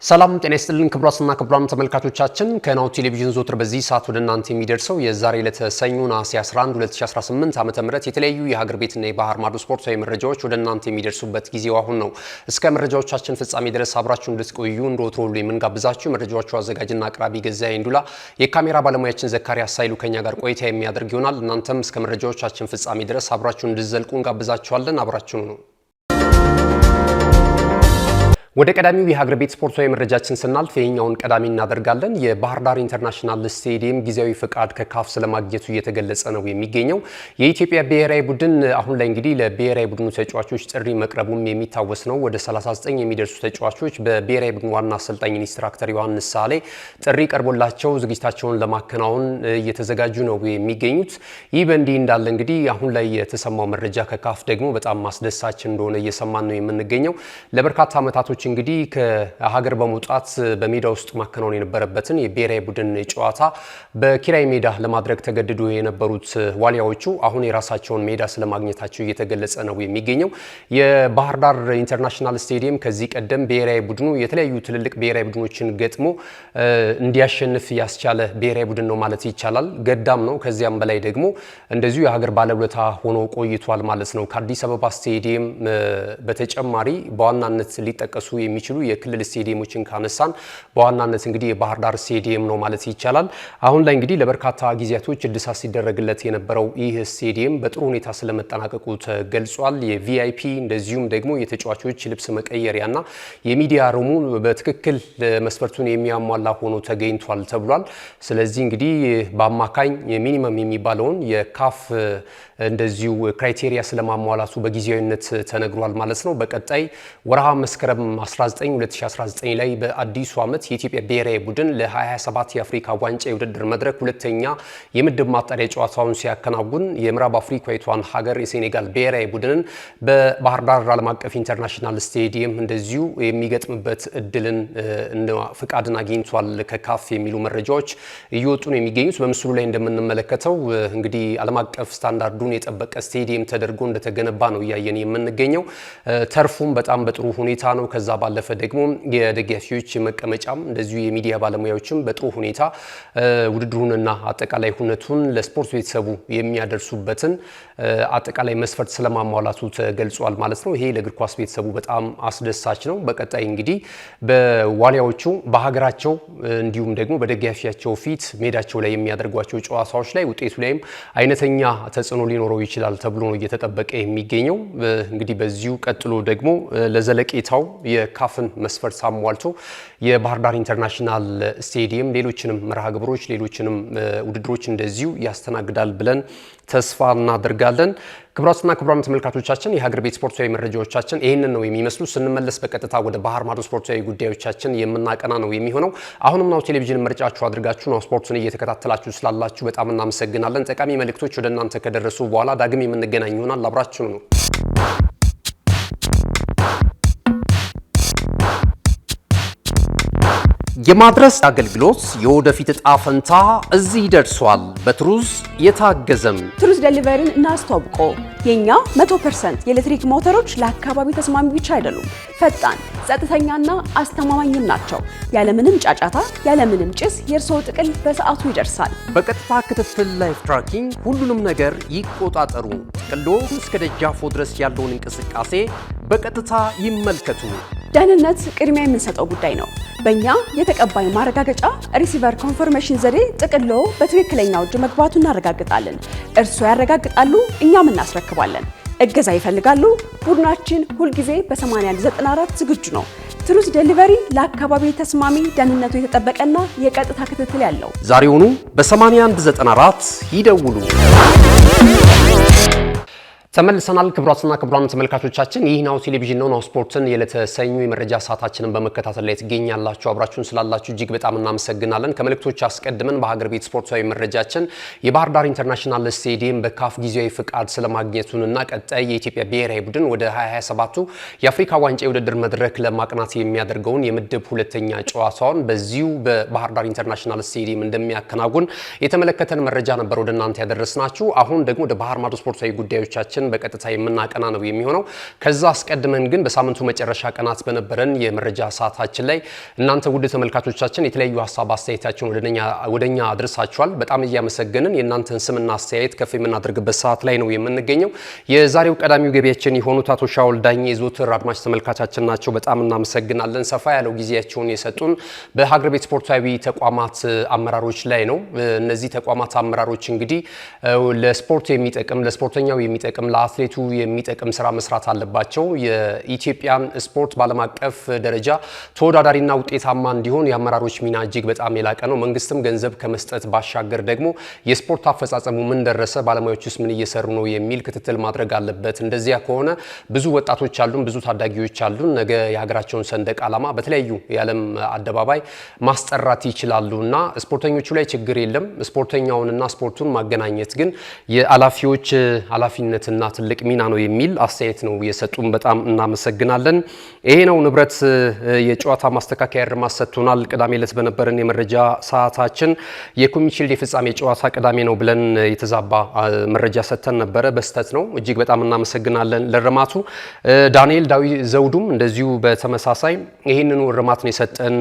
ሰላም ጤና ይስጥልን ክቡራትና ክቡራን ተመልካቾቻችን ከናሁ ቴሌቪዥን ዞትር በዚህ ሰዓት ወደ እናንተ የሚደርሰው የዛሬ ለተሰኙ ነሐሴ 11 2018 ዓ.ም የተለያዩ የሀገር ቤትና የባህር ማዶ ስፖርታዊ መረጃዎች ወደ እናንተ የሚደርሱበት ጊዜው አሁን ነው። እስከ መረጃዎቻችን ፍጻሜ ድረስ አብራችሁን እንድትቆዩ እንደወትሮ ሁሉ የምንጋብዛችሁ መረጃዎቹ አዘጋጅና አቅራቢ ገዛይ እንዱላ፣ የካሜራ ባለሙያችን ዘካሪያስ ሳይሉ ከኛ ጋር ቆይታ የሚያደርግ ይሆናል። እናንተም እስከ መረጃዎቻችን ፍጻሜ ድረስ አብራችሁን እንድትዘልቁ እንጋብዛችኋለን። አብራችሁን ነው። ወደ ቀዳሚው የሀገር ቤት ስፖርታዊ መረጃችን ስናልፍ የኛውን ቀዳሚ እናደርጋለን። የባህር ዳር ኢንተርናሽናል ስቴዲየም ጊዜያዊ ፍቃድ ከካፍ ስለማግኘቱ እየተገለጸ ነው የሚገኘው። የኢትዮጵያ ብሔራዊ ቡድን አሁን ላይ እንግዲህ ለብሔራዊ ቡድኑ ተጫዋቾች ጥሪ መቅረቡም የሚታወስ ነው። ወደ 39 የሚደርሱ ተጫዋቾች በብሔራዊ ቡድኑ ዋና አሰልጣኝ ኢንስትራክተር ዮሐንስ ሳሌ ጥሪ ቀርቦላቸው ዝግጅታቸውን ለማከናወን እየተዘጋጁ ነው የሚገኙት። ይህ በእንዲህ እንዳለ እንግዲህ አሁን ላይ የተሰማው መረጃ ከካፍ ደግሞ በጣም ማስደሳች እንደሆነ እየሰማን ነው የምንገኘው። ለበርካታ ዓመታቶች እንግዲህ ከሀገር በመውጣት በሜዳ ውስጥ ማከናወን የነበረበትን የብሔራዊ ቡድን ጨዋታ በኪራይ ሜዳ ለማድረግ ተገድዶ የነበሩት ዋሊያዎቹ አሁን የራሳቸውን ሜዳ ስለማግኘታቸው እየተገለጸ ነው የሚገኘው። የባህር ዳር ኢንተርናሽናል ስቴዲየም ከዚህ ቀደም ብሔራዊ ቡድኑ የተለያዩ ትልልቅ ብሔራዊ ቡድኖችን ገጥሞ እንዲያሸንፍ ያስቻለ ብሔራዊ ቡድን ነው ማለት ይቻላል። ገዳም ነው። ከዚያም በላይ ደግሞ እንደዚሁ የሀገር ባለውለታ ሆኖ ቆይቷል ማለት ነው። ከአዲስ አበባ ስቴዲየም በተጨማሪ በዋናነት ሊጠቀሱ የሚችሉ የክልል ስቴዲየሞችን ካነሳን በዋናነት እንግዲህ የባህር ዳር ስቴዲየም ነው ማለት ይቻላል። አሁን ላይ እንግዲህ ለበርካታ ጊዜያቶች እድሳት ሲደረግለት የነበረው ይህ ስቴዲየም በጥሩ ሁኔታ ስለመጠናቀቁ ተገልጿል። የቪአይፒ እንደዚሁም ደግሞ የተጫዋቾች ልብስ መቀየሪያና የሚዲያ ሩሙ በትክክል መስፈርቱን የሚያሟላ ሆኖ ተገኝቷል ተብሏል። ስለዚህ እንግዲህ በአማካኝ ሚኒመም የሚባለውን የካፍ እንደዚሁ ክራይቴሪያ ስለማሟላቱ በጊዜያዊነት ተነግሯል ማለት ነው። በቀጣይ ወርሃ መስከረም 19 2019 ላይ በአዲሱ ዓመት የኢትዮጵያ ብሔራዊ ቡድን ለ2027 የአፍሪካ ዋንጫ የውድድር መድረክ ሁለተኛ የምድብ ማጣሪያ ጨዋታውን ሲያከናውን የምዕራብ አፍሪካዊቷን ሀገር የሴኔጋል ብሔራዊ ቡድንን በባህር ዳር ዓለም አቀፍ ኢንተርናሽናል ስቴዲየም እንደዚሁ የሚገጥምበት እድልን ፍቃድን አግኝቷል ከካፍ የሚሉ መረጃዎች እየወጡ ነው የሚገኙት። በምስሉ ላይ እንደምንመለከተው እንግዲህ ዓለም አቀፍ ስታንዳርዱን የጠበቀ ስቴዲየም ተደርጎ እንደተገነባ ነው እያየን የምንገኘው። ተርፉም በጣም በጥሩ ሁኔታ ነው። ከዛ ባለፈ ደግሞ የደጋፊዎች መቀመጫም እንደዚሁ የሚዲያ ባለሙያዎችም በጥሩ ሁኔታ ውድድሩንና አጠቃላይ ሁነቱን ለስፖርት ቤተሰቡ የሚያደርሱበትን አጠቃላይ መስፈርት ስለማሟላቱ ተገልጿል ማለት ነው። ይሄ ለእግር ኳስ ቤተሰቡ በጣም አስደሳች ነው። በቀጣይ እንግዲህ በዋሊያዎቹ በሀገራቸው እንዲሁም ደግሞ በደጋፊያቸው ፊት ሜዳቸው ላይ የሚያደርጓቸው ጨዋታዎች ላይ ውጤቱ ላይም አይነተኛ ተጽዕኖ ሊኖረው ይችላል ተብሎ ነው እየተጠበቀ የሚገኘው። እንግዲህ በዚሁ ቀጥሎ ደግሞ ለዘለቄታው የካፍን መስፈርት አሟልቶ የባህር ዳር ኢንተርናሽናል ስቴዲየም ሌሎችንም መርሃ ግብሮች ሌሎችንም ውድድሮች እንደዚሁ ያስተናግዳል ብለን ተስፋ እናደርጋለን። ክቡራትና ክቡራን ተመልካቾቻችን የሀገር ቤት ስፖርታዊ መረጃዎቻችን ይህንን ነው የሚመስሉ። ስንመለስ በቀጥታ ወደ ባህር ማዶ ስፖርታዊ ጉዳዮቻችን የምናቀና ነው የሚሆነው። አሁንም ናሁ ቴሌቪዥን ምርጫችሁ አድርጋችሁ ናሁ ስፖርቱን እየተከታተላችሁ ስላላችሁ በጣም እናመሰግናለን። ጠቃሚ መልእክቶች ወደ እናንተ ከደረሱ በኋላ ዳግም የምንገናኝ ይሆናል። አብራችሁ ነው። የማድረስ አገልግሎት የወደፊት ዕጣ ፈንታ እዚህ ደርሷል። በትሩዝ የታገዘም ትሩዝ ዴሊቨሪን እናስተዋውቆ። የኛ 100% የኤሌክትሪክ ሞተሮች ለአካባቢ ተስማሚ ብቻ አይደሉም፣ ፈጣን፣ ጸጥተኛና አስተማማኝም ናቸው። ያለምንም ጫጫታ፣ ያለምንም ጭስ የእርስዎ ጥቅል በሰዓቱ ይደርሳል። በቀጥታ ክትትል ላይፍ ትራኪንግ ሁሉንም ነገር ይቆጣጠሩ። ጥቅሎ እስከ ደጃፎ ድረስ ያለውን እንቅስቃሴ በቀጥታ ይመልከቱ። ደህንነት ቅድሚያ የምንሰጠው ጉዳይ ነው። በእኛ የተቀባይ ማረጋገጫ ሪሲቨር ኮንፈርሜሽን ዘዴ ጥቅሎ በትክክለኛው እጅ መግባቱ እናረጋግጣለን። እርስዎ ያረጋግጣሉ፣ እኛም እናስረክባለን። እገዛ ይፈልጋሉ? ቡድናችን ሁልጊዜ በ8194 ዝግጁ ነው። ትሩዝ ዴሊቨሪ ለአካባቢ ተስማሚ፣ ደህንነቱ የተጠበቀና የቀጥታ ክትትል ያለው። ዛሬውኑ በ8194 ይደውሉ። ተመልሰናል። ክቡራትና ክቡራን ተመልካቾቻችን ይህ ናሁ ቴሌቪዥን ነው። ናሁ ስፖርትን የለተሰኙ የመረጃ ሰዓታችንን በመከታተል ላይ ትገኛላችሁ። አብራችሁን ስላላችሁ እጅግ በጣም እናመሰግናለን። ከመልእክቶች አስቀድመን በሀገር ቤት ስፖርታዊ መረጃችን የባህር ዳር ኢንተርናሽናል ስቴዲየም በካፍ ጊዜያዊ ፍቃድ ስለማግኘቱንና ቀጣይ የኢትዮጵያ ብሔራዊ ቡድን ወደ 2027 የአፍሪካ ዋንጫ የውድድር መድረክ ለማቅናት የሚያደርገውን የምድብ ሁለተኛ ጨዋታውን በዚሁ በባህር ዳር ኢንተርናሽናል ስቴዲየም እንደሚያከናውን የተመለከተን መረጃ ነበር ወደ እናንተ ያደረስናችሁ። አሁን ደግሞ ወደ ባህር ማዶ ስፖርታዊ ጉዳዮቻችን በቀጥታ የምናቀና ነው የሚሆነው። ከዛ አስቀድመን ግን በሳምንቱ መጨረሻ ቀናት በነበረን የመረጃ ሰዓታችን ላይ እናንተ ውድ ተመልካቾቻችን የተለያዩ ሀሳብ አስተያየታችሁን ወደኛ አድርሳችኋል። በጣም እያመሰገንን የእናንተን ስምና አስተያየት ከፍ የምናደርግበት ሰዓት ላይ ነው የምንገኘው። የዛሬው ቀዳሚው ገቢያችን የሆኑት አቶ ሻውል ዳኜ የዘወትር አድማጭ ተመልካቻችን ናቸው። በጣም እናመሰግናለን። ሰፋ ያለው ጊዜያቸውን የሰጡን በሀገር ቤት ስፖርታዊ ተቋማት አመራሮች ላይ ነው። እነዚህ ተቋማት አመራሮች እንግዲህ ለስፖርት የሚጠቅም ለስፖርተኛው የሚጠቅም ለአትሌቱ የሚጠቅም ስራ መስራት አለባቸው። የኢትዮጵያን ስፖርት ባለም አቀፍ ደረጃ ተወዳዳሪና ውጤታማ እንዲሆን የአመራሮች ሚና እጅግ በጣም የላቀ ነው። መንግስትም ገንዘብ ከመስጠት ባሻገር ደግሞ የስፖርት አፈጻጸሙ ምን ደረሰ፣ ባለሙያዎችስ ምን እየሰሩ ነው የሚል ክትትል ማድረግ አለበት። እንደዚያ ከሆነ ብዙ ወጣቶች አሉን፣ ብዙ ታዳጊዎች አሉን። ነገ የሀገራቸውን ሰንደቅ ዓላማ በተለያዩ የዓለም አደባባይ ማስጠራት ይችላሉና ስፖርተኞቹ ላይ ችግር የለም። ስፖርተኛውንና ስፖርቱን ማገናኘት ግን የኃላፊዎች ኃላፊነትና ትልቅ ሚና ነው የሚል አስተያየት ነው የሰጡን። በጣም እናመሰግናለን። ይሄ ነው ንብረት የጨዋታ ማስተካከያ እርማት ሰጥቶናል። ቅዳሜ ዕለት በነበረን የመረጃ ሰዓታችን የኮሚሽን የፍጻሜ ጨዋታ ቅዳሜ ነው ብለን የተዛባ መረጃ ሰጥተን ነበረ። በስተት ነው። እጅግ በጣም እናመሰግናለን ለእርማቱ። ዳንኤል ዘውዱም እንደዚሁ በተመሳሳይ ይህንኑ እርማት ነው የሰጠን።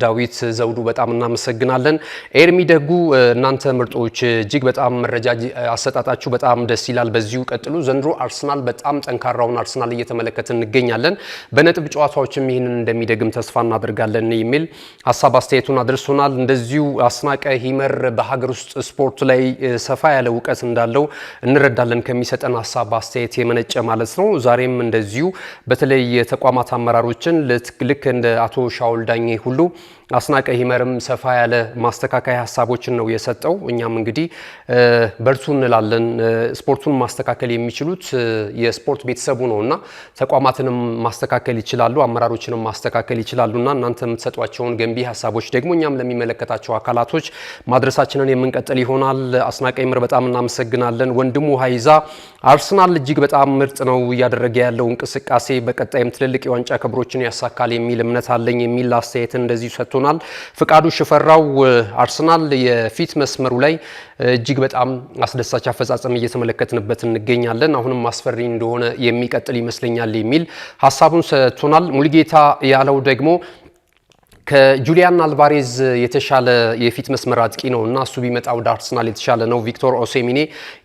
ዳዊት ዘውዱ በጣም እናመሰግናለን። ኤርሚ ደጉ እናንተ ምርጦች እጅግ በጣም መረጃ አሰጣጣችሁ በጣም ደስ ይላል። በዚሁ ቀጥሉ። ዘንድሮ አርሰናል በጣም ጠንካራውን አርሰናል እየተመለከትን እንገኛለን። በነጥብ ጨዋታዎችም ይህንን እንደሚደግም ተስፋ እናደርጋለን የሚል ሀሳብ አስተያየቱን አድርሶናል። እንደዚሁ አስናቀ ሂመር በሀገር ውስጥ ስፖርት ላይ ሰፋ ያለ እውቀት እንዳለው እንረዳለን ከሚሰጠን ሀሳብ አስተያየት የመነጨ ማለት ነው። ዛሬም እንደዚሁ በተለይ የተቋማት አመራሮችን ልክ እንደ አቶ ሻውል ዳኜ ሁሉ አስናቀ ሂመርም ሰፋ ያለ ማስተካከያ ሀሳቦችን ነው የሰጠው። እኛም እንግዲህ በርቱ እንላለን። ስፖርቱን ማስተካከል የሚችሉት የስፖርት ቤተሰቡ ነውና ተቋማትንም ማስተካከል ይችላሉ፣ አመራሮችንም ማስተካከል ይችላሉና እናንተ የምትሰጧቸውን ገንቢ ሀሳቦች ደግሞ እኛም ለሚመለከታቸው አካላቶች ማድረሳችንን የምንቀጥል ይሆናል። አስናቀ ሂመር በጣም እናመሰግናለን። ወንድሙ ሀይዛ አርሰናል እጅግ በጣም ምርጥ ነው እያደረገ ያለው እንቅስቃሴ፣ በቀጣይም ትልልቅ የዋንጫ ክብሮችን ያሳካል የሚል እምነት አለኝ የሚል አስተያየትን እንደዚሁ ሰጥቶ ፍቃዱ ሽፈራው አርሰናል የፊት መስመሩ ላይ እጅግ በጣም አስደሳች አፈጻጸም እየተመለከትንበት እንገኛለን። አሁንም አስፈሪ እንደሆነ የሚቀጥል ይመስለኛል የሚል ሀሳቡን ሰጥቶናል። ሙሉጌታ ያለው ደግሞ ከጁሊያን አልቫሬዝ የተሻለ የፊት መስመር አጥቂ ነው እና እሱ ቢመጣ ወደ አርሰናል የተሻለ ነው። ቪክቶር ኦሴሚኔ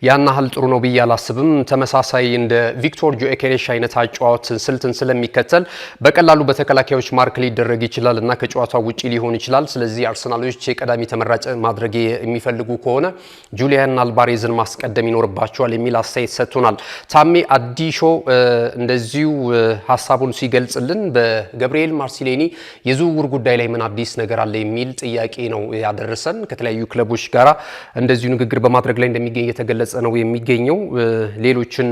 ያን ያህል ጥሩ ነው ብዬ አላስብም። ተመሳሳይ እንደ ቪክቶር ጆኬሬሽ አይነት አጨዋወት ስልትን ስለሚከተል በቀላሉ በተከላካዮች ማርክ ሊደረግ ይችላል እና ከጨዋታው ውጪ ሊሆን ይችላል። ስለዚህ አርሰናሎች የቀዳሚ ተመራጭ ማድረግ የሚፈልጉ ከሆነ ጁሊያን አልቫሬዝን ማስቀደም ይኖርባቸዋል የሚል አስተያየት ሰጥቶናል። ታሜ አዲሾ እንደዚሁ ሀሳቡን ሲገልጽልን በገብርኤል ማርሲሌኒ የዝውውር ጉዳይ ላይ ምን አዲስ ነገር አለ የሚል ጥያቄ ነው ያደረሰን። ከተለያዩ ክለቦች ጋራ እንደዚሁ ንግግር በማድረግ ላይ እንደሚገኝ የተገለጸ ነው የሚገኘው። ሌሎችን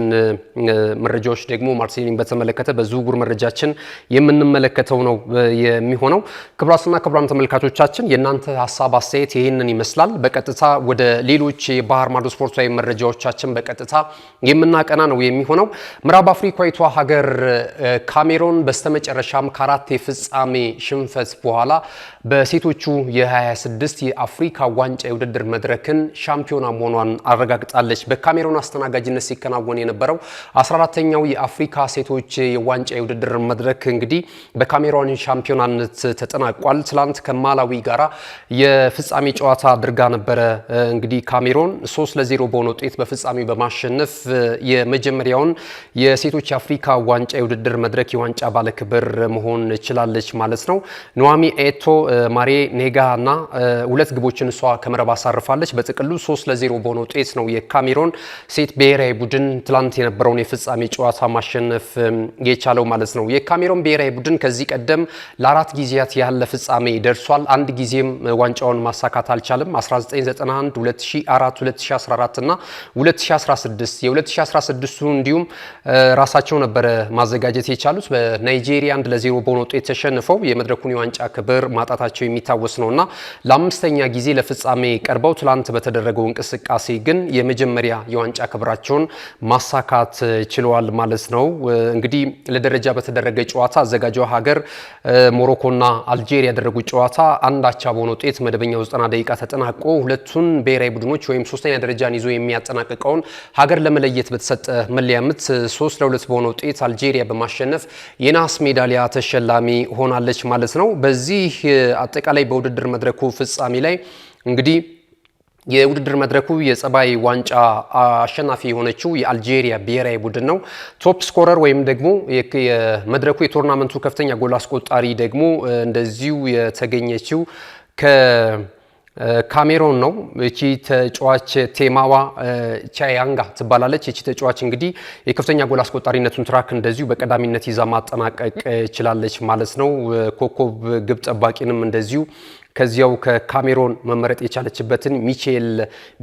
መረጃዎች ደግሞ ማርሴሊን በተመለከተ በዝውውር መረጃችን የምንመለከተው ነው የሚሆነው። ክቡራትና ክቡራን ተመልካቾቻችን የእናንተ ሀሳብ አስተያየት ይህንን ይመስላል። በቀጥታ ወደ ሌሎች የባህር ማዶ ስፖርታዊ መረጃዎቻችን በቀጥታ የምናቀና ነው የሚሆነው። ምዕራብ አፍሪካዊቷ ሀገር ካሜሮን በስተመጨረሻም ከአራት የፍጻሜ ሽንፈት በኋላ በሴቶቹ የ26 የአፍሪካ ዋንጫ የውድድር መድረክን ሻምፒዮና መሆኗን አረጋግጣለች። በካሜሮን አስተናጋጅነት ሲከናወን የነበረው 14ኛው የአፍሪካ ሴቶች የዋንጫ የውድድር መድረክ እንግዲህ በካሜሮን ሻምፒዮናነት ተጠናቋል። ትላንት ከማላዊ ጋራ የፍጻሜ ጨዋታ አድርጋ ነበረ። እንግዲህ ካሜሮን 3-0 በሆነ ውጤት በፍጻሜው በማሸነፍ የመጀመሪያውን የሴቶች የአፍሪካ ዋንጫ የውድድር መድረክ የዋንጫ ባለክብር መሆን ችላለች ማለት ነው። ኑዋሚ ኤቶ ማሬ ኔጋ እና ሁለት ግቦችን እሷ ከመረብ አሳርፋለች። በጥቅሉ 3-0 በሆነ ውጤት ነው የካሜሮን ሴት ብሔራዊ ቡድን ትላንት የነበረውን የፍጻሜ ጨዋታ ማሸነፍ የቻለው ማለት ነው። የካሜሮን ብሔራዊ ቡድን ከዚህ ቀደም ለ4 ጊዜያት ያህል ለፍጻሜ ደርሷል። አንድ ጊዜም ዋንጫውን ማሳካት አልቻለም። 1991፣ 2004፣ 2014 እና 2016 የ2016ቱ እንዲሁም ራሳቸው ነበረ ማዘጋጀት የቻሉት በናይጄሪያ 1-0 በሆነ ውጤት ተሸንፈው የመድረኩን የዋንጫ ክብር ማጣታቸው የሚታወስ ነውና ለአምስተኛ ጊዜ ለፍጻሜ ቀርበው ትላንት በተደረገው እንቅስቃሴ ግን የመጀመሪያ የዋንጫ ክብራቸውን ማሳካት ችለዋል ማለት ነው። እንግዲህ ለደረጃ በተደረገ ጨዋታ አዘጋጇ ሀገር ሞሮኮና አልጄሪያ ያደረጉት ጨዋታ አንድ አቻ በሆነ ውጤት መደበኛው 90 ደቂቃ ተጠናቆ ሁለቱን ብሔራዊ ቡድኖች ወይም ሶስተኛ ደረጃን ይዞ የሚያጠናቅቀውን ሀገር ለመለየት በተሰጠ መለያ ምት 3-2 በሆነ ውጤት አልጄሪያ በማሸነፍ የናስ ሜዳሊያ ተሸላሚ ሆናለች ማለት ነው። በዚህ አጠቃላይ በውድድር መድረኩ ፍጻሜ ላይ እንግዲህ የውድድር መድረኩ የጸባይ ዋንጫ አሸናፊ የሆነችው የአልጄሪያ ብሔራዊ ቡድን ነው። ቶፕ ስኮረር ወይም ደግሞ የመድረኩ የቶርናመንቱ ከፍተኛ ጎል አስቆጣሪ ደግሞ እንደዚሁ የተገኘችው ካሜሮን ነው። እቺ ተጫዋች ቴማዋ ቻያንጋ ትባላለች። እቺ ተጫዋች እንግዲህ የከፍተኛ ጎል አስቆጣሪነቱን ትራክ እንደዚሁ በቀዳሚነት ይዛ ማጠናቀቅ ችላለች ማለት ነው። ኮከብ ግብ ጠባቂንም እንደዚሁ ከዚያው ከካሜሮን መመረጥ የቻለችበትን ሚቼል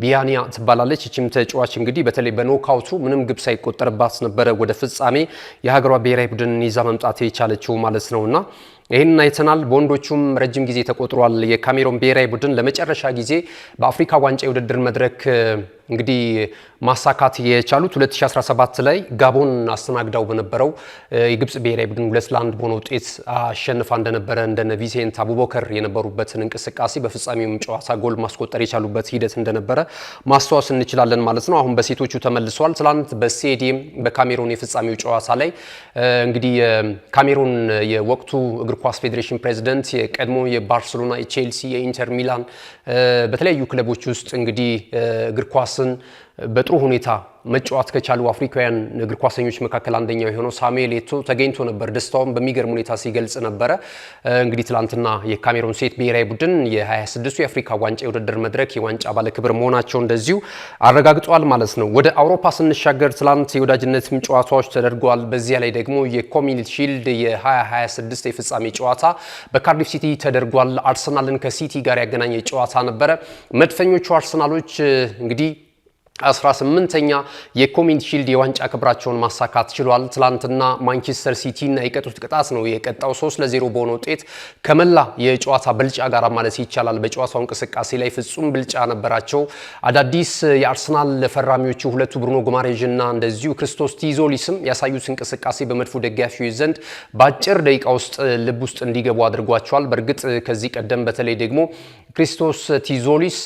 ቢያኒያ ትባላለች። እቺም ተጫዋች እንግዲህ በተለይ በኖካውቱ ምንም ግብ ሳይቆጠርባት ነበረ ወደ ፍጻሜ የሀገሯ ብሔራዊ ቡድን ይዛ መምጣት የቻለችው ማለት ነውና ይህን አይተናል። በወንዶቹም ረጅም ጊዜ ተቆጥሯል። የካሜሮን ብሔራዊ ቡድን ለመጨረሻ ጊዜ በአፍሪካ ዋንጫ የውድድር መድረክ እንግዲህ ማሳካት የቻሉት 2017 ላይ ጋቦን አስተናግዳው በነበረው የግብጽ ብሔራዊ ቡድን 2-1 በሆነ ውጤት አሸንፋ እንደነበረ እንደነ ቪሴንት አቡበከር የነበሩበትን እንቅስቃሴ በፍጻሜውም ጨዋታ ጎል ማስቆጠር የቻሉበት ሂደት እንደነበረ ማስተዋወስ እንችላለን ማለት ነው። አሁን በሴቶቹ ተመልሰዋል። ትላንት በስቴዲየም በካሜሮን የፍጻሜው ጨዋታ ላይ እንግዲህ ካሜሮን የወቅቱ እግር ኳስ ፌዴሬሽን ፕሬዚደንት የቀድሞ የባርሴሎና፣ የቼልሲ፣ የኢንተር ሚላን በተለያዩ ክለቦች ውስጥ እንግዲህ እግር ኳስን በጥሩ ሁኔታ መጫወት ከቻሉ አፍሪካውያን እግር ኳሰኞች መካከል አንደኛው የሆነው ሳሙኤል ኤቶ ተገኝቶ ነበር። ደስታውን በሚገርም ሁኔታ ሲገልጽ ነበረ። እንግዲህ ትላንትና የካሜሮን ሴት ብሔራዊ ቡድን የ26ቱ የአፍሪካ ዋንጫ የውድድር መድረክ የዋንጫ ባለክብር መሆናቸው እንደዚሁ አረጋግጧል ማለት ነው። ወደ አውሮፓ ስንሻገር ትላንት የወዳጅነትም ጨዋታዎች ተደርገዋል። በዚያ ላይ ደግሞ የኮሚኒቲ ሺልድ የ2026 የፍጻሜ ጨዋታ በካርዲፍ ሲቲ ተደርጓል። አርሰናልን ከሲቲ ጋር ያገናኘ ጨዋታ ነበረ። መድፈኞቹ አርሰናሎች እንግዲህ 18ኛ የኮሚኒቲ ሺልድ የዋንጫ ክብራቸውን ማሳካት ችሏል። ትላንትና ማንቸስተር ሲቲን የቀጡት ቅጣት ነው የቀጣው 3-0 በሆነ ውጤት ከመላ የጨዋታ ብልጫ ጋር ማለት ይቻላል። በጨዋታው እንቅስቃሴ ላይ ፍጹም ብልጫ ነበራቸው። አዳዲስ የአርሰናል ፈራሚዎቹ ሁለቱ ብሩኖ ጉማሬዥ እና እንደዚሁ ክርስቶስ ቲዞሊስም ያሳዩት እንቅስቃሴ በመድፉ ደጋፊዎች ዘንድ በአጭር ደቂቃ ውስጥ ልብ ውስጥ እንዲገቡ አድርጓቸዋል። በእርግጥ ከዚህ ቀደም በተለይ ደግሞ ክርስቶስ ቲዞሊስ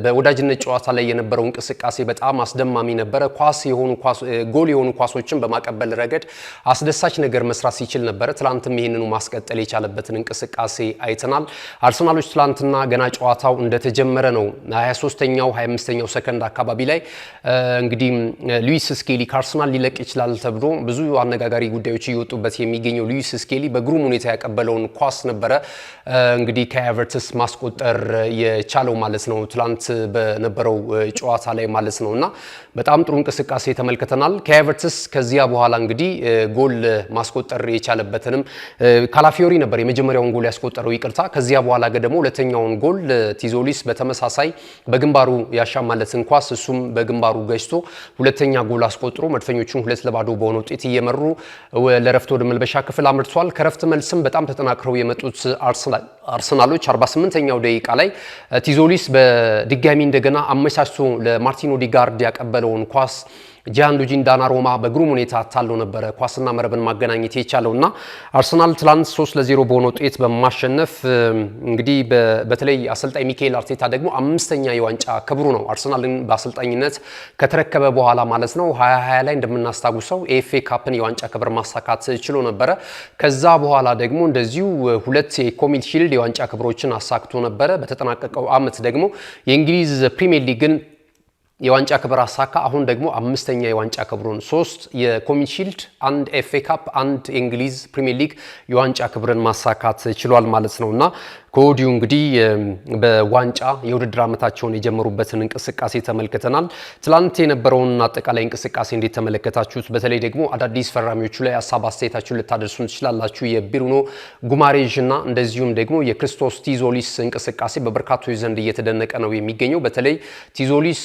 በወዳጅነት ጨዋታ ላይ የነበረው እንቅስቃሴ በጣም አስደማሚ ነበረ። ጎል የሆኑ ኳሶችን በማቀበል ረገድ አስደሳች ነገር መስራት ሲችል ነበረ። ትላንትም ይህንኑ ማስቀጠል የቻለበትን እንቅስቃሴ አይተናል። አርሰናሎች ትላንትና ገና ጨዋታው እንደተጀመረ ነው 23ኛው 25ኛው ሰከንድ አካባቢ ላይ እንግዲህ ሉዊስ ስኬሊ ከአርሰናል ሊለቅ ይችላል ተብሎ ብዙ አነጋጋሪ ጉዳዮች እየወጡበት የሚገኘው ሉዊስ ስኬሊ በግሩም ሁኔታ ያቀበለውን ኳስ ነበረ እንግዲህ ከኤቨርተስ ማስቆጠር የቻለው ማለት ነው። ትላንት በነበረው ጨዋታ ላይ ማለት ነው እና በጣም ጥሩ እንቅስቃሴ ተመልክተናል። ከኤቨርተስ ከዚያ በኋላ እንግዲህ ጎል ማስቆጠር የቻለበትንም ካላፊዮሪ ነበር የመጀመሪያውን ጎል ያስቆጠረው ይቅርታ። ከዚያ በኋላ ደግሞ ሁለተኛውን ጎል ቲዞሊስ በተመሳሳይ በግንባሩ ያሻማለትን ኳስ እሱም በግንባሩ ገጭቶ ሁለተኛ ጎል አስቆጥሮ መድፈኞቹን 2-0 በሆነ ውጤት እየመሩ ለረፍት ወደ መልበሻ ክፍል አምርቷል። ከረፍት መልስም በጣም ተጠናክረው የመጡት አርሰናሎች 48ኛው ደቂቃ ላይ ቲዞሊስ በድጋሚ እንደገና አመቻችቶ ለማርቲን ኦዴጋርድ ያቀበለውን ኳስ ጂያንሉጂ ዳናሩማ በግሩም ሁኔታ አታለው ነበረ ኳስና መረብን ማገናኘት የቻለውና አርሰናል ትላንት 3-0 በሆነ ውጤት በማሸነፍ እንግዲህ በተለይ አሰልጣኝ ሚካኤል አርቴታ ደግሞ 5ኛ የዋንጫ ክብሩ ነው አርሰናልን በአሰልጣኝነት ከተረከበ በኋላ ማለት ነው። 2020 ላይ እንደምናስታውሰው ኤፍኤ ካፕን የዋንጫ ክብር ማሳካት ችሎ ነበረ። ከዛ በኋላ ደግሞ እንደዚሁ 2 የኮሚኒቲ ሺልድ የዋንጫ ክብሮችን አሳክቶ ነበረ። በተጠናቀቀው ዓመት ደግሞ የእንግሊዝ ፕሪሚየር ሊግን የዋንጫ ክብር አሳካ። አሁን ደግሞ 5ኛ የዋንጫ ክብሩን 3 የኮሚኒቲ ሺልድ፣ 1 ኤፍኤ ካፕ፣ 1 የእንግሊዝ ፕሪሚየር ሊግ የዋንጫ ክብርን ማሳካት ችሏል ማለት ነውና ከወዲሁ እንግዲህ በዋንጫ የውድድር ዓመታቸውን የጀመሩበትን እንቅስቃሴ ተመልክተናል። ትላንት የነበረውን አጠቃላይ እንቅስቃሴ እንዴት ተመለከታችሁት? በተለይ ደግሞ አዳዲስ ፈራሚዎቹ ላይ ሀሳብ አስተያየታችሁን ልታደርሱን ትችላላችሁ። የብሩኖ ጉማሬዥ እና እንደዚሁም ደግሞ የክርስቶስ ቲዞሊስ እንቅስቃሴ በበርካቶች ዘንድ እየተደነቀ ነው የሚገኘው። በተለይ ቲዞሊስ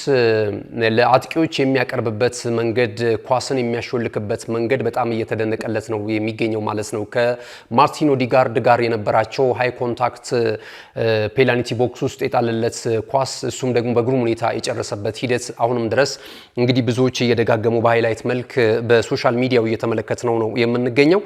ለአጥቂዎች የሚያቀርብበት መንገድ፣ ኳስን የሚያሾልክበት መንገድ በጣም እየተደነቀለት ነው የሚገኘው ማለት ነው። ከማርቲን ኦዲጋርድ ጋር የነበራቸው ሃይ ኮንታክት ፔናልቲ ቦክስ ውስጥ የጣለለት ኳስ እሱም ደግሞ በግሩም ሁኔታ የጨረሰበት ሂደት አሁንም ድረስ እንግዲህ ብዙዎች እየደጋገሙ በሃይላይት መልክ በሶሻል ሚዲያው እየተመለከትነው ነው የምንገኘው።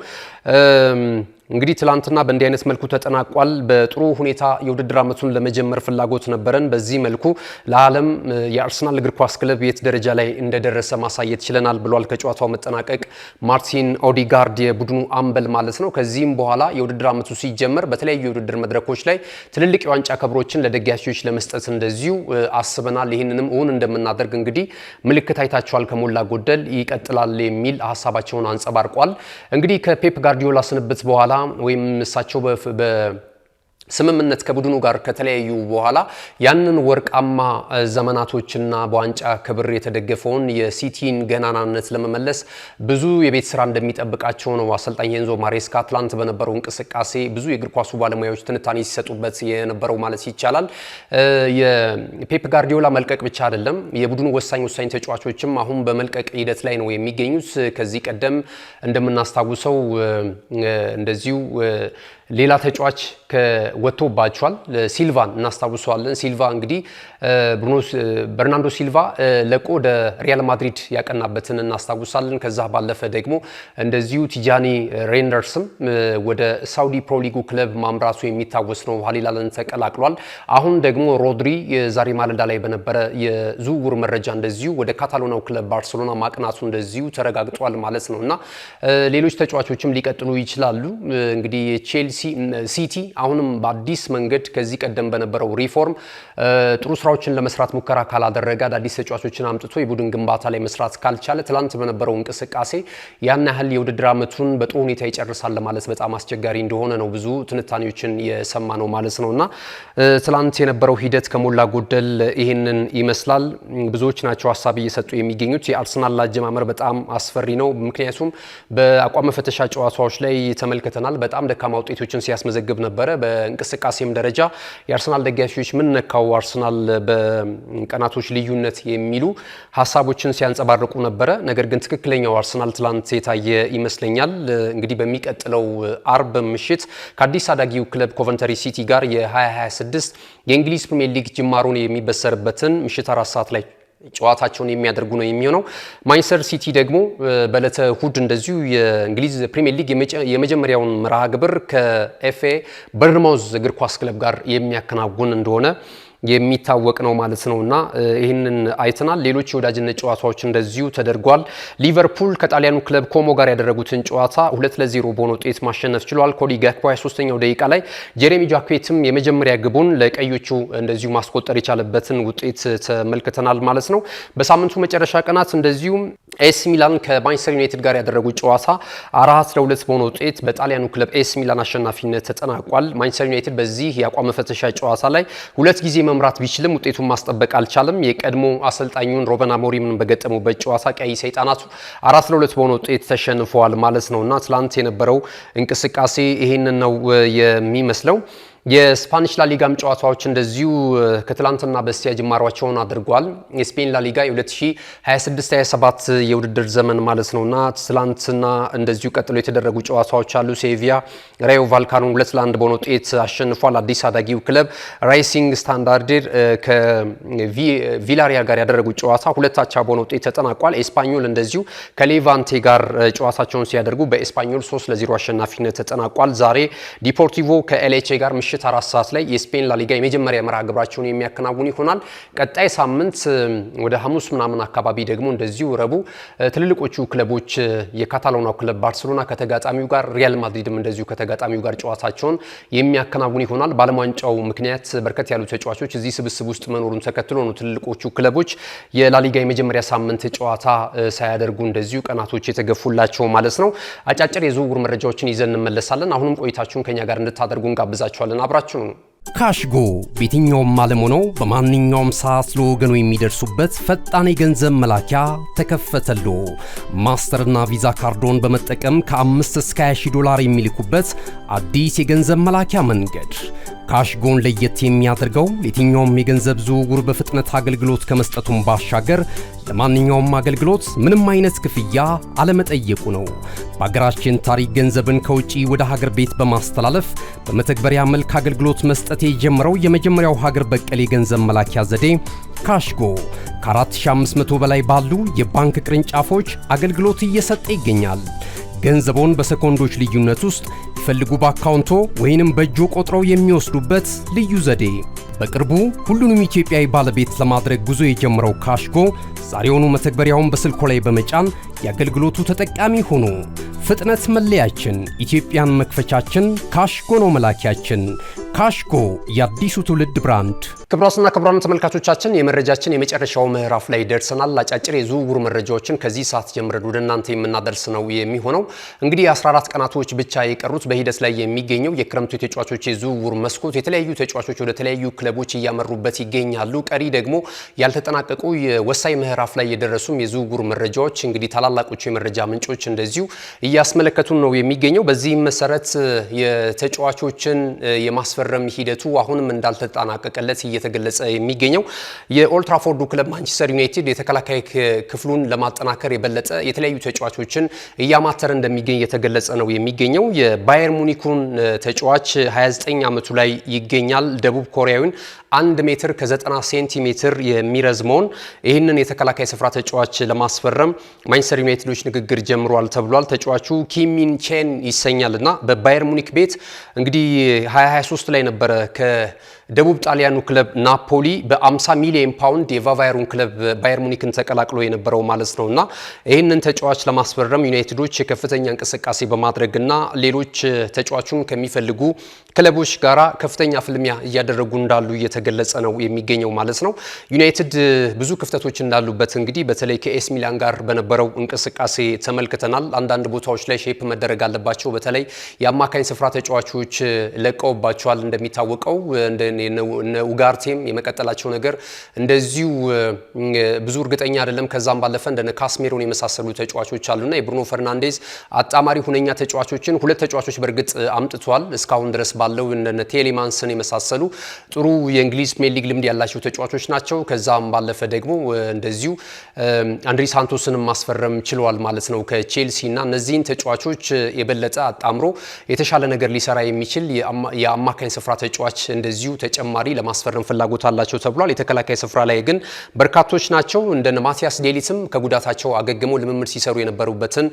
እንግዲህ ትላንትና በእንዲህ አይነት መልኩ ተጠናቋል። በጥሩ ሁኔታ የውድድር ዓመቱን ለመጀመር ፍላጎት ነበረን። በዚህ መልኩ ለዓለም የአርሰናል እግር ኳስ ክለብ የት ደረጃ ላይ እንደደረሰ ማሳየት ችለናል ብሏል። ከጨዋታው መጠናቀቅ ማርቲን ኦዲጋርድ የቡድኑ አምበል ማለት ነው። ከዚህም በኋላ የውድድር ዓመቱ ሲጀመር በተለያዩ የውድድር መድረኮች ላይ ትልልቅ የዋንጫ ክብሮችን ለደጋፊዎች ለመስጠት እንደዚሁ አስበናል። ይህንንም እውን እንደምናደርግ እንግዲህ ምልክት አይታችኋል። ከሞላ ጎደል ይቀጥላል የሚል ሀሳባቸውን አንጸባርቋል። እንግዲህ ከፔፕ ጋርዲዮላ ስንብት በኋላ ወይም እሳቸው ስምምነት ከቡድኑ ጋር ከተለያዩ በኋላ ያንን ወርቃማ ዘመናቶችና በዋንጫ ክብር የተደገፈውን የሲቲን ገናናነት ለመመለስ ብዙ የቤት ስራ እንደሚጠብቃቸው ነው አሰልጣኝ ኤንዞ ማሬስካ ትላንት በነበረው እንቅስቃሴ ብዙ የእግር ኳሱ ባለሙያዎች ትንታኔ ሲሰጡበት የነበረው ማለት ይቻላል። የፔፕ ጋርዲዮላ መልቀቅ ብቻ አይደለም፣ የቡድኑ ወሳኝ ተጫዋቾችም አሁን በመልቀቅ ሂደት ላይ ነው የሚገኙት። ከዚህ ቀደም እንደምናስታውሰው እንደዚሁ ሌላ ተጫዋች ወጥቶባቸዋል። ሲልቫን እናስታውሰዋለን። ሲልቫ እንግዲህ በርናንዶ ሲልቫ ለቆ ወደ ሪያል ማድሪድ ያቀናበትን እናስታውሳለን። ከዛ ባለፈ ደግሞ እንደዚሁ ቲጃኒ ሬንደርስም ወደ ሳውዲ ፕሮ ሊጉ ክለብ ማምራቱ የሚታወስ ነው። ሂላልን ተቀላቅሏል። አሁን ደግሞ ሮድሪ ዛሬ ማለዳ ላይ በነበረ የዝውውር መረጃ እንደዚሁ ወደ ካታሎናው ክለብ ባርሴሎና ማቅናቱ እንደዚሁ ተረጋግጧል ማለት ነው እና ሌሎች ተጫዋቾችም ሊቀጥሉ ይችላሉ። እንግዲህ ቼልሲ ሲቲ አሁንም በአዲስ መንገድ ከዚህ ቀደም በነበረው ሪፎርም ጥሩ ስራዎችን ለመስራት ሙከራ ካላደረገ አዳዲስ ተጫዋቾችን አምጥቶ የቡድን ግንባታ ላይ መስራት ካልቻለ ትላንት በነበረው እንቅስቃሴ ያን ያህል የውድድር ዓመቱን በጥሩ ሁኔታ ይጨርሳል ለማለት በጣም አስቸጋሪ እንደሆነ ነው ብዙ ትንታኔዎችን የሰማ ነው ማለት ነውና ትላንት የነበረው ሂደት ከሞላ ጎደል ይህንን ይመስላል። ብዙዎች ናቸው ሀሳብ እየሰጡ የሚገኙት። የአርሰናል አጀማመር በጣም አስፈሪ ነው። ምክንያቱም በአቋም መፈተሻ ጨዋታዎች ላይ ተመልክተናል። በጣም ደካማ ውጤቶችን ሲያስመዘግብ ነበረ። በእንቅስቃሴም ደረጃ የአርሰናል ደጋፊዎች ምን ነካው አርሰናል በቀናቶች ልዩነት የሚሉ ሀሳቦችን ሲያንጸባርቁ ነበረ። ነገር ግን ትክክለኛው አርሰናል ትላንት የታየ ይመስለኛል። እንግዲህ በሚቀጥለው አርብ ምሽት ከአዲስ አዳጊው ክለብ ኮቨንተሪ ሲቲ ጋር የ2026 የእንግሊዝ ፕሪሚየር ሊግ ጅማሮን የሚበሰርበትን ምሽት 4 ሰዓት ላይ ጨዋታቸውን የሚያደርጉ ነው የሚሆነው። ማንቸስተር ሲቲ ደግሞ በዕለተ እሁድ እንደዚሁ የእንግሊዝ ፕሪሚየር ሊግ የመጀመሪያውን መርሃ ግብር ከኤፍኤ በርንማውዝ እግር ኳስ ክለብ ጋር የሚያከናውን እንደሆነ የሚታወቅ ነው ማለት ነውና ይህንን አይተናል። ሌሎች የወዳጅነት ጨዋታዎች እንደዚሁ ተደርጓል። ሊቨርፑል ከጣሊያኑ ክለብ ኮሞ ጋር ያደረጉትን ጨዋታ 2-0 በሆነ ውጤት ማሸነፍ ችሏል። ኮዲ ጋክፖ 23ኛው ደቂቃ ላይ ጄሬሚ ጃኩዌትም የመጀመሪያ ግቡን ለቀዮቹ እንደዚሁ ማስቆጠር የቻለበትን ውጤት ተመልክተናል ማለት ነው። በሳምንቱ መጨረሻ ቀናት እንደዚሁ ኤስ ሚላን ከማንቸስተር ዩናይትድ ጋር ያደረጉት ጨዋታ 4-2 በሆነ ውጤት በጣሊያኑ ክለብ ኤስ ሚላን አሸናፊነት ተጠናቋል። ማንቸስተር ዩናይትድ በዚህ የአቋም መፈተሻ ጨዋታ ላይ ሁለት ጊዜ መምራት ቢችልም ውጤቱን ማስጠበቅ አልቻለም። የቀድሞ አሰልጣኙን ሮበን አሞሪምን በገጠሙበት ጨዋታ ቀይ ሰይጣናቱ 4-2 በሆነ ውጤት ተሸንፈዋል ማለት ነውና ትላንት የነበረው እንቅስቃሴ ይሄንን ነው የሚመስለው። የስፓኒሽ ላሊጋም ጨዋታዎች እንደዚሁ ከትላንትና በስቲያ ጅማሯቸውን አድርጓል። የስፔን ላሊጋ የ2026-27 የውድድር ዘመን ማለት ነውና ትላንትና እንደዚሁ ቀጥሎ የተደረጉ ጨዋታዎች አሉ። ሴቪያ ራዮ ቫልካኖን 2-1 በሆነ ውጤት አሸንፏል። አዲስ አዳጊው ክለብ ራይሲንግ ስታንዳርድ ከቪላሪያል ጋር ያደረጉት ጨዋታ 2-1 በሆነ ውጤት ተጠናቋል። ኤስፓኞል እንደዚሁ ከሌቫንቴ ጋር ጨዋታቸውን ሲያደርጉ በኤስፓኞል 3-0 አሸናፊነት ተጠናቋል። ዛሬ ዲፖርቲቮ ከኤልኤቼ ጋር ምሽት 4 ሰዓት ላይ የስፔን ላሊጋ የመጀመሪያ መርሃ ግብራቸውን የሚያከናውን ይሆናል። ቀጣይ ሳምንት ወደ ሐሙስ ምናምን አካባቢ ደግሞ እንደዚሁ ረቡዕ ትልልቆቹ ክለቦች የካታሎናው ክለብ ባርሴሎና ከተጋጣሚው ጋር፣ ሪያል ማድሪድም እንደዚሁ ከተጋጣሚው ጋር ጨዋታቸውን የሚያከናውን ይሆናል። በዓለም ዋንጫው ምክንያት በርከት ያሉ ተጫዋቾች እዚህ ስብስብ ውስጥ መኖሩን ተከትሎ ነው ትልልቆቹ ክለቦች የላሊጋ የመጀመሪያ ሳምንት ጨዋታ ሳያደርጉ እንደዚሁ ቀናቶች የተገፉላቸው ማለት ነው። አጫጭር የዝውውር መረጃዎችን ይዘን እንመለሳለን። አሁንም ቆይታችሁን ከኛ ጋር እንድታደርጉ እንጋብዛችኋለን። አብራችሁ ነው። ካሽጎ በየትኛውም ዓለም ሆነው በማንኛውም ሰዓት ለወገኑ የሚደርሱበት ፈጣን የገንዘብ መላኪያ ተከፈተሎ። ማስተርና ቪዛ ካርዶን በመጠቀም ከ5 እስከ 20 ዶላር የሚልኩበት አዲስ የገንዘብ መላኪያ መንገድ። ካሽጎን ለየት የሚያደርገው የትኛውም የገንዘብ ዝውውር በፍጥነት አገልግሎት ከመስጠቱም ባሻገር ለማንኛውም አገልግሎት ምንም አይነት ክፍያ አለመጠየቁ ነው። በሀገራችን ታሪክ ገንዘብን ከውጪ ወደ ሀገር ቤት በማስተላለፍ በመተግበሪያ መልክ አገልግሎት መስጠት የጀመረው የመጀመሪያው ሀገር በቀል የገንዘብ መላኪያ ዘዴ ካሽጎ ከ4500 በላይ ባሉ የባንክ ቅርንጫፎች አገልግሎት እየሰጠ ይገኛል። ገንዘቦን በሰኮንዶች ልዩነት ውስጥ ይፈልጉ በአካውንቶ ወይንም በእጆ ቆጥረው የሚወስዱበት ልዩ ዘዴ። በቅርቡ ሁሉንም ኢትዮጵያዊ ባለቤት ለማድረግ ጉዞ የጀመረው ካሽጎ ዛሬውኑ መተግበሪያውን በስልኮ ላይ በመጫን የአገልግሎቱ ተጠቃሚ ሆኑ። ፍጥነት መለያችን፣ ኢትዮጵያን መክፈቻችን፣ ካሽጎ ነው መላኪያችን። ካሽጎ የአዲሱ ትውልድ ብራንድ። ክቡራትና ክቡራን ተመልካቾቻችን የመረጃችን የመጨረሻው ምዕራፍ ላይ ደርሰናል። አጫጭር የዝውውር መረጃዎችን ከዚህ ሰዓት ጀምረን ወደ እናንተ የምናደርስ ነው የሚሆነው። እንግዲህ 14 ቀናቶች ብቻ የቀሩት በሂደት ላይ የሚገኘው የክረምቱ የተጫዋቾች የዝውውር መስኮት የተለያዩ ተጫዋቾች ወደ ተለያዩ ክለቦች እያመሩበት ይገኛሉ። ቀሪ ደግሞ ያልተጠናቀቁ የወሳኝ ምዕራፍ ላይ የደረሱም የዝውውር መረጃዎች እንግዲህ ታላላቆቹ የመረጃ ምንጮች እንደዚሁ እያስመለከቱን ነው የሚገኘው። በዚህም መሰረት የተጫዋቾችን የማስፈረም ሂደቱ አሁንም እንዳልተጠናቀቀለት እየተገለጸ የሚገኘው የኦልድ ትራፎርዱ ክለብ ማንቸስተር ዩናይትድ የተከላካይ ክፍሉን ለማጠናከር የበለጠ የተለያዩ ተጫዋቾችን እያማተረ እንደሚገኝ የተገለጸ ነው የሚገኘው። የባየር ሙኒኩን ተጫዋች 29 ዓመቱ ላይ ይገኛል። ደቡብ ኮሪያዊን 1 ሜትር ከ90 ሴንቲሜትር የሚረዝመውን ይህንን የተከላካይ ስፍራ ተጫዋች ለማስፈረም ማንቸስተር ዩናይትዶች ንግግር ጀምሯል ተብሏል። ተጫዋቹ ኪም ሚን ቼን ይሰኛልና በባየር ሙኒክ ቤት እንግዲህ 2023 ላይ ነበረ ከደቡብ ጣሊያኑ ክለብ ናፖሊ በ50 ሚሊዮን ፓውንድ የቫቫየሩን ክለብ ባየር ሙኒክን ተቀላቅሎ የነበረው ማለት ነውና ይህንን ተጫዋች ለማስፈረም ዩናይትዶች ከፍተኛ እንቅስቃሴ በማድረግና ሌሎች ተጫዋቹን ከሚፈልጉ ክለቦች ጋራ ከፍተኛ ፍልሚያ እያደረጉ እንዳሉ እየተገለጸ ነው የሚገኘው ማለት ነው። ዩናይትድ ብዙ ክፍተቶች እንዳሉበት እንግዲህ በተለይ ከኤስ ሚላን ጋር በነበረው እንቅስቃሴ ተመልክተናል። አንዳንድ ቦታዎች ላይ ሼፕ መደረግ አለባቸው። በተለይ የአማካኝ ስፍራ ተጫዋቾች ለቀውባቸዋል። እንደሚታወቀው እነ ኡጋርቴም የመቀጠላቸው ነገር እንደዚሁ ብዙ እርግጠኛ አይደለም። ከዛም ባለፈ እንደነ ካስሜሮን የመሳሰሉ ተጫዋቾች አሉና የብሩኖ ፈርናንዴዝ አጣማሪ ሁነኛ ተጫዋቾችን ሁለት ተጫዋቾች በእርግጥ አምጥቷል። እስካሁን ድረስ ባለው እንደነ ቴሌማንስን የመሳሰሉ ጥሩ የእንግሊዝ ፕሪሚየር ሊግ ልምድ ያላቸው ተጫዋቾች ናቸው። ከዛም ባለፈ ደግሞ እንደዚሁ አንድሪ ሳንቶስንም ማስፈረም ችሏል ማለት ነው ከቼልሲና እነዚህን ተጫዋቾች የበለጠ አጣምሮ የተሻለ ነገር ሊሰራ የሚችል የአማካኝ ስፍራ ተጫዋች እንደዚሁ ተጨማሪ ለማስፈረም ፍላጎት አላቸው ተብሏል። የተከላካይ ስፍራ ላይ ግን በርካቶች ናቸው። እንደነ ማቲያስ ዴሊትም ከጉዳታቸው አገግመው ልምምድ ሲሰሩ የነበሩበትን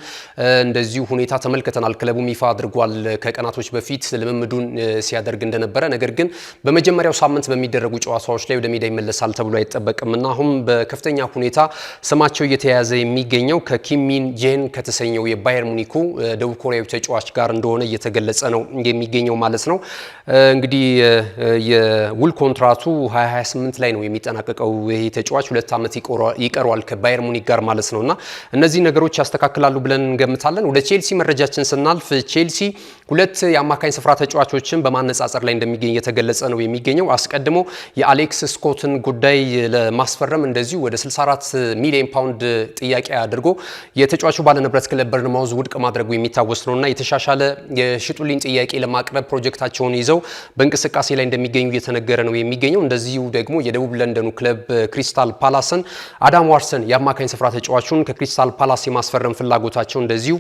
እንደዚሁ ሁኔታ ተመልክተናል። ክለቡም ይፋ አድርጓል ከቀናቶች በፊት ልምምዱን ሲያደርግ እንደነበረ። ነገር ግን በመጀመሪያው ሳምንት በሚደረጉ ጨዋታዎች ላይ ወደ ሜዳ ይመለሳል ተብሎ አይጠበቅምና አሁን በከፍተኛ ሁኔታ ስማቸው እየተያዘ የሚገኘው ከኪም ሚን ጄን ከተሰኘው የባየር ሙኒኩ ደቡብ ኮሪያዊ ተጫዋች ጋር እንደሆነ እየተገለጸ ነው የሚገኘው ማለት ነው። እንግዲህ የውል ኮንትራቱ 2028 ላይ ነው የሚጠናቀቀው። ይሄ ተጫዋች 2 ዓመት ይቀረዋል ከባየር ሙኒክ ጋር ማለት ነውና እነዚህ ነገሮች ያስተካክላሉ ብለን እንገምታለን። ወደ ቼልሲ መረጃችን ስናልፍ ቼልሲ 2 የአማካኝ ስፍራ ተጫዋቾችን በማነጻጸር ላይ እንደሚገኝ የተገለጸ ነው የሚገኘው። አስቀድሞ የአሌክስ ስኮትን ጉዳይ ለማስፈረም እንደዚሁ ወደ 64 ሚሊዮን ፓውንድ ጥያቄ አድርጎ የተጫዋቹ ባለንብረት ክለብ በርንማውዝ ውድቅ ማድረጉ የሚታወስ ነውና የተሻሻለ የሽጡልኝ ጥያቄ ለማቅረብ ፕሮጀክታቸውን ይዘው በእንቅስቃሴ ላይ እንደሚገኙ እየተነገረ ነው የሚገኘው። እንደዚሁ ደግሞ የደቡብ ለንደኑ ክለብ ክሪስታል ፓላስን አዳም ዋርሰን የአማካኝ ስፍራ ተጫዋቹን ከክሪስታል ፓላስ የማስፈረም ፍላጎታቸው እንደዚሁ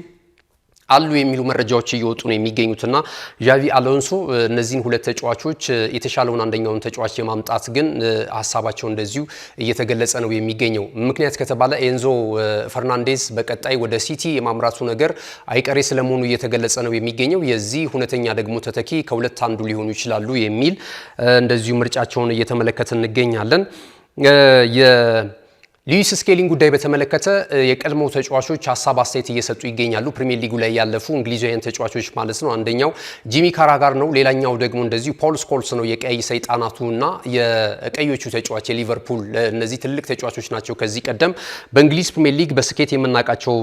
አሉ የሚሉ መረጃዎች እየወጡ ነው የሚገኙትና ዣቪ አሎንሶ እነዚህን 2 ተጫዋቾች የተሻለውን አንደኛውን ተጫዋች የማምጣት ግን ሀሳባቸው እንደዚሁ እየተገለጸ ነው የሚገኘው። ምክንያት ከተባለ ኤንዞ ፈርናንዴዝ በቀጣይ ወደ ሲቲ የማምራቱ ነገር አይቀሬ ስለመሆኑ እየተገለጸ ነው የሚገኘው። የዚህ ሁነተኛ ደግሞ ተተኪ ከሁለት አንዱ ሊሆኑ ይችላሉ የሚል እንደዚሁ ምርጫቸውን እየተመለከትን እንገኛለን። ሉዊስ ስኬሊንግ ጉዳይ በተመለከተ የቀድሞ ተጫዋቾች ሀሳብ አስተያየት እየሰጡ ይገኛሉ። ፕሪሚየር ሊጉ ላይ ያለፉ እንግሊዛውያን ተጫዋቾች ማለት ነው። አንደኛው ጂሚ ካራጋር ነው። ሌላኛው ደግሞ እንደዚሁ ፖል ስኮልስ ነው። የቀይ ሰይጣናቱና የቀዮቹ ተጫዋች የሊቨርፑል እነዚህ ትልቅ ተጫዋቾች ናቸው። ከዚህ ቀደም በእንግሊዝ ፕሪሚየር ሊግ በስኬት የምናውቃቸው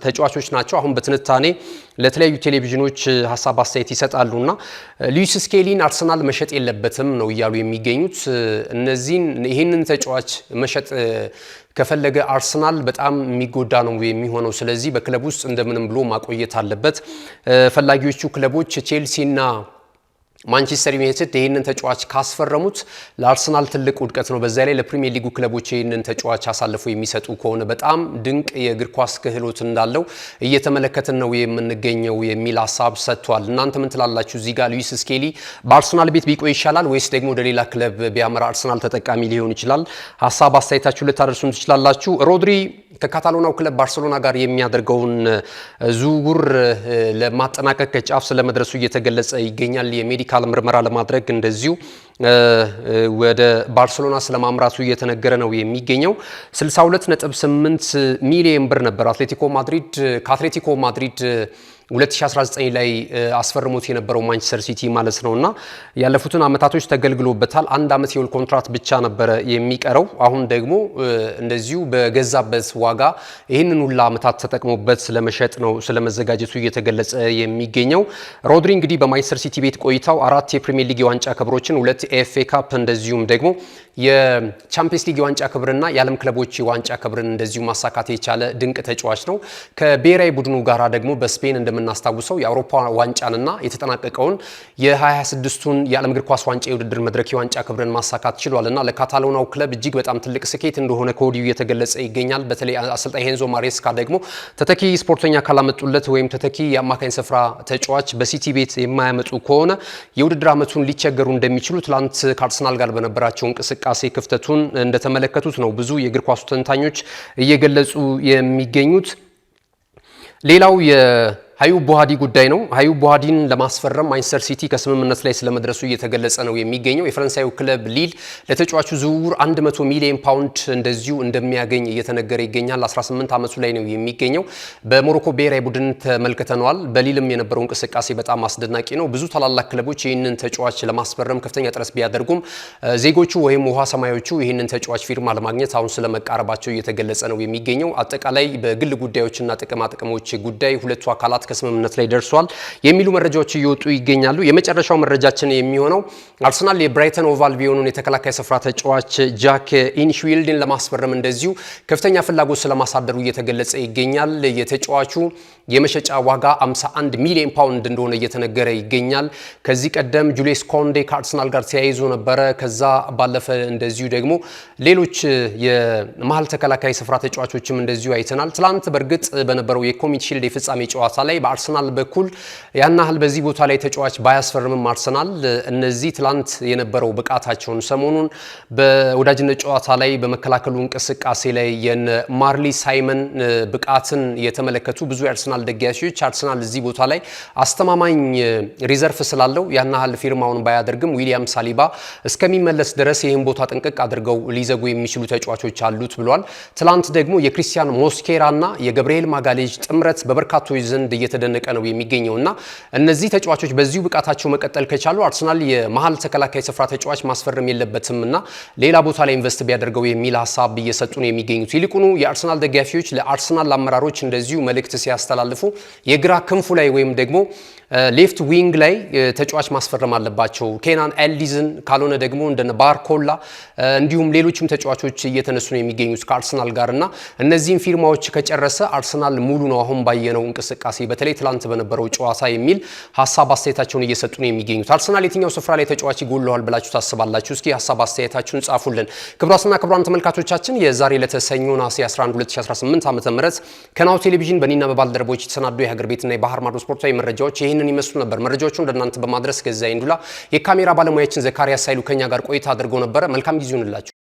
ተጫዋቾች ናቸው። አሁን በትንታኔ ለተለያዩ ቴሌቪዥኖች ሀሳብ አስተያየት ይሰጣሉና ሉዊስ ስኬሊን አርሰናል መሸጥ የለበትም ነው እያሉ የሚገኙት። ይህንን ተጫዋች መሸጥ ከፈለገ አርሰናል በጣም የሚጎዳ ነው የሚሆነው። ስለዚህ በክለብ ውስጥ እንደምንም ብሎ ማቆየት አለበት። ፈላጊዎቹ ክለቦች ቼልሲና ማንቸስተር ዩናይትድ ይህንን ተጫዋች ካስፈረሙት ለአርሰናል ትልቅ ውድቀት ነው። በዛ ላይ ለፕሪሚየር ሊጉ ክለቦች ይህንን ተጫዋች አሳልፎ የሚሰጡ ከሆነ በጣም ድንቅ የእግር ኳስ ክህሎት እንዳለው እየተመለከትን ነው የምንገኘው የሚል ሀሳብ ሰጥቷል። እናንተ ምን ትላላችሁ? እዚህ ጋር ሉዊስ ስኬሊ በአርሰናል ቤት ቢቆይ ይሻላል ወይስ ደግሞ ወደ ሌላ ክለብ ቢያመራ አርሰናል ተጠቃሚ ሊሆን ይችላል? ሀሳብ አስተያየታችሁ ልታደርሱን ትችላላችሁ። ሮድሪ ከካታሎናው ክለብ ባርሴሎና ጋር የሚያደርገውን ዝውውር ለማጠናቀቅ ከጫፍ ስለመድረሱ እየተገለጸ ይገኛል። የሜዲካል ምርመራ ለማድረግ እንደዚሁ ወደ ባርሴሎና ስለማምራቱ እየተነገረ ነው የሚገኘው። 62.8 ሚሊዮን ብር ነበር ከአትሌቲኮ ማድሪድ 2019 ላይ አስፈርሞት የነበረው ማንቸስተር ሲቲ ማለት ነውና ያለፉትን አመታቶች ተገልግሎበታል። 1 አመት የውል ኮንትራት ብቻ ነበረ የሚቀረው። አሁን ደግሞ እንደዚሁ በገዛበት ዋጋ ይህንን ሁሉ አመታት ተጠቅሞበት ስለመሸጥ ነው ስለመዘጋጀቱ እየተገለጸ የሚገኘው። ሮድሪ እንግዲህ በማንቸስተር ሲቲ ቤት ቆይታው 4 የፕሪሚየር ሊግ የዋንጫ ክብሮችን፣ 2 ኤፍኤ ካፕ እንደዚሁም ደግሞ የቻምፒየንስ ሊግ የዋንጫ ክብርና የዓለም ክለቦች የዋንጫ ክብርን እንደዚሁ ማሳካት የቻለ ድንቅ ተጫዋች ነው። ከብሔራዊ ቡድኑ ጋራ ደግሞ በስፔን እንደምናስታውሰው የአውሮፓ ዋንጫንና የተጠናቀቀውን የ2026ቱን የዓለም እግር ኳስ ዋንጫ የውድድር መድረክ የዋንጫ ክብርን ማሳካት ችሏልና ለካታሎናው ክለብ እጅግ በጣም ትልቅ ስኬት እንደሆነ ከወዲሁ እየተገለጸ ይገኛል። በተለይ አሰልጣኝ ሄንዞ ማሬስካ ደግሞ ተተኪ ስፖርተኛ ካላመጡለት ወይም ተተኪ የአማካኝ ስፍራ ተጫዋች በሲቲ ቤት የማያመጡ ከሆነ የውድድር ዓመቱን ሊቸገሩ እንደሚችሉ ትላንት ከአርሰናል ጋር በነበራቸው እንቅስቃሴ ክፍተቱን እንደተመለከቱት ነው ብዙ የእግር ኳሱ ተንታኞች እየገለጹ የሚገኙት። ሌላው አዩብ ቡሃዲ ጉዳይ ነው። አዩብ ቡሃዲን ለማስፈረም ማንቸስተር ሲቲ ከስምምነት ላይ ስለመድረሱ እየተገለጸ ነው የሚገኘው። የፈረንሳዩ ክለብ ሊል ለተጫዋቹ ዝውውር 100 ሚሊዮን ፓውንድ እንደዚሁ እንደሚያገኝ እየተነገረ ይገኛል። 18 ዓመቱ ላይ ነው የሚገኘው። በሞሮኮ ብሔራዊ ቡድን ተመልክተነዋል። በሊልም የነበረው እንቅስቃሴ በጣም አስደናቂ ነው። ብዙ ታላላቅ ክለቦች ይህንን ተጫዋች ለማስፈረም ከፍተኛ ጥረት ቢያደርጉም ዜጎቹ ወይም ውሃ ሰማዮቹ ይህንን ተጫዋች ፊርማ ለማግኘት አሁን ስለመቃረባቸው እየተገለጸ ነው የሚገኘው። አጠቃላይ በግል ጉዳዮችና ጥቅማጥቅሞች ጉዳይ ሁለቱ አካላት ከስምምነት ላይ ደርሷል የሚሉ መረጃዎች እየወጡ ይገኛሉ። የመጨረሻው መረጃችን የሚሆነው አርሰናል የብራይተን ኦቭ አልቢዮኑን የተከላካይ ስፍራ ተጫዋች ጃክ ኢንሽዊልድን ለማስፈረም እንደዚሁ ከፍተኛ ፍላጎት ስለማሳደሩ እየተገለጸ ይገኛል። የተጫዋቹ የመሸጫ ዋጋ 51 ሚሊዮን ፓውንድ እንደሆነ እየተነገረ ይገኛል። ከዚህ ቀደም ጁሊየስ ኮንዴ ከአርሰናል ጋር ተያይዞ ነበረ። ከዛ ባለፈ እንደዚሁ ደግሞ ሌሎች የመሀል ተከላካይ ስፍራ ተጫዋቾችም እንደዚሁ አይተናል። ትላንት በእርግጥ በነበረው የኮሚቲ ሺልድ የፍጻሜ ጨዋታ ላይ በአርሰናል በኩል ያን ያህል በዚህ ቦታ ላይ ተጫዋች ባያስፈርምም አርሰናል እነዚህ ትላንት የነበረው ብቃታቸውን ሰሞኑን በወዳጅነት ጨዋታ ላይ በመከላከሉ እንቅስቃሴ ላይ የነ ማርሊ ሳይመን ብቃትን የተመለከቱ ብዙ የአርሰናል ደጋፊዎች አርሰናል እዚህ ቦታ ላይ አስተማማኝ ሪዘርቭ ስላለው ያን ያህል ፊርማውን ባያደርግም ዊሊያም ሳሊባ እስከሚመለስ ድረስ ይህን ቦታ ጥንቅቅ አድርገው ሊዘጉ የሚችሉ ተጫዋቾች አሉት ብሏል። ትላንት ደግሞ የክሪስቲያን ሞስኬራና የገብርኤል ማጋሌጅ ጥምረት በበርካቶች ዘንድ እየተደነቀ ነው የሚገኘውና እነዚህ ተጫዋቾች በዚሁ ብቃታቸው መቀጠል ከቻሉ አርሰናል የመሃል ተከላካይ ስፍራ ተጫዋች ማስፈረም የለበትምና ሌላ ቦታ ላይ ኢንቨስት ቢያደርገው የሚል ሀሳብ እየሰጡ ነው የሚገኙት። ይልቁኑ የአርሰናል ደጋፊዎች ለአርሰናል አመራሮች እንደዚሁ መልእክት ሲያስተላልፉ የግራ ክንፉ ላይ ወይም ደግሞ ሌፍት ዊንግ ላይ ተጫዋች ማስፈረም አለባቸው። ኬናን ኤልዲዝን ካልሆነ ደግሞ እንደነ ባርኮላ እንዲሁም ሌሎችም ተጫዋቾች እየተነሱ ነው የሚገኙት ከአርሰናል ጋርና እነዚህን ፊርማዎች ከጨረሰ አርሰናል ሙሉ ነው አሁን ባየነው እንቅስቃሴ በተለይ ትላንት በነበረው ጨዋታ የሚል ሀሳብ አስተያየታቸውን እየሰጡ ነው የሚገኙት። አርሰናል የትኛው ስፍራ ላይ ተጫዋች ይጎለዋል ብላችሁ ታስባላችሁ? እስኪ ሀሳብ አስተያየታችሁን ጻፉልን። ክቡራትና ክቡራን ተመልካቾቻችን የዛሬ ለተሰኞ ነሐሴ 11 2018 ዓ.ም ከናሁ ቴሌቪዥን በእኔና በባልደረቦች የተሰናዱ የሀገር ቤትና የባህር ማዶ ስፖርታዊ መረጃዎች ይህንን ይመስሉ ነበር። መረጃዎቹን እንደናንተ በማድረስ ገዛይ እንዱላ የካሜራ ባለሙያችን ዘካሪያስ ሳይሉ ከኛ ጋር ቆይታ አድርገው ነበር። መልካም ጊዜ ይሁንላችሁ።